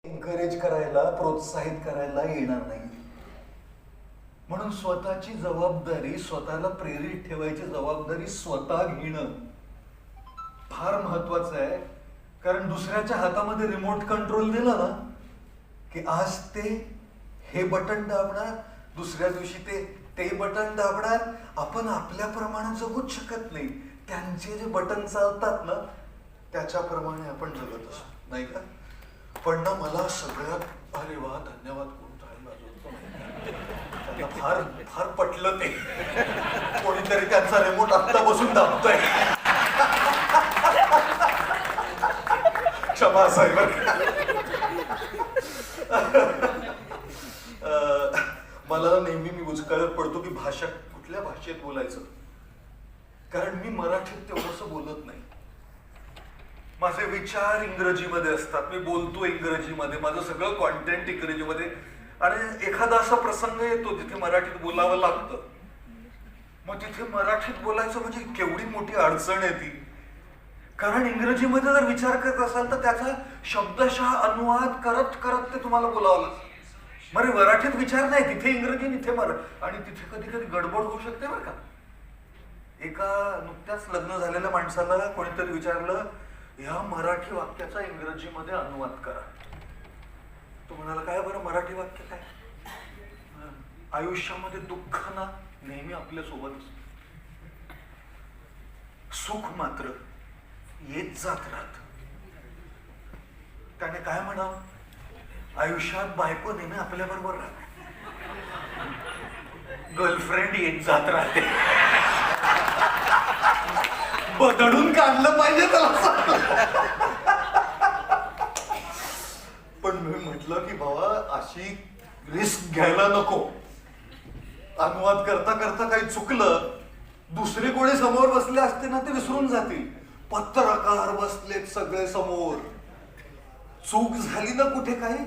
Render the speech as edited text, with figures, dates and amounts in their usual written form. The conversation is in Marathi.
एनकरेज करायला, प्रोत्साहित करायला येणार नाही. म्हणून स्वतःची जबाबदारी, स्वतःला प्रेरित ठेवायची जबाबदारी स्वतः घेणं फार महत्वाचं आहे. कारण दुसऱ्याच्या हातामध्ये रिमोट कंट्रोल दिला ना की आज ते हे बटन दाबणार, दुसऱ्या दिवशी ते बटन दाबणार. आपण आपल्याप्रमाणे जगूच शकत नाही. त्यांचे जे बटन चालतात ना त्याच्याप्रमाणे आपण जगत असतो, नाही का? पण ना मला सगळ्यात अरे वा धन्यवाद कोण टाळी वाजवतो, त्यांना फार फार पटलं ते. कोणीतरी त्यांचा रिमोट आत्ता बसून दाबतोय. क्षमा साहेब. मला नेहमी मी उचकाळत पडतो की भाषा कुठल्या भाषेत बोलायचं, कारण मी मराठीत तेवढंसं बोलत नाही. माझे विचार इंग्रजीमध्ये असतात, मी बोलतो इंग्रजीमध्ये, माझं सगळं कॉन्टेंट इंग्रजीमध्ये. आणि एखादा असा प्रसंग येतो जिथे मराठीत बोलावं लागतं, मग तिथे मराठीत बोलायचं म्हणजे केवढी मोठी अडचण आहे ती. कारण इंग्रजीमध्ये जर विचार करत असाल तर त्याचा शब्दशः अनुवाद करत करत ते तुम्हाला बोलावं लागतं. बरे मराठीत विचार नाही, तिथे इंग्रजी तिथे मराठी, आणि तिथे कधी कधी गडबड होऊ शकते बरं का. एका नुकत्याच लग्न झालेल्या माणसाला कोणीतरी विचारलं या मराठी वाक्याचा इंग्रजीमध्ये अनुवाद करा. तो म्हणाला काय बरं मराठी वाक्य काय? आयुष्यामध्ये दुःख ना नेहमी आपल्या सोबत असतं, सुख मात्र येत जात राहत. त्याने काय म्हणावं, आयुष्यात बायको नेहमी आपल्या बरोबर राहते, गर्लफ्रेंड येत जात राहते. बदलून काढलं पाहिजे त्याला. पण मी म्हटलं की बाबा अशी रिस्क घ्यायला नको. अनुवाद करता करता काही चुकलं, दुसरे कोणी समोर बसले असते ना ते विसरून जातील. पत्रकार बसलेत सगळे समोर, चूक झाली ना कुठे काही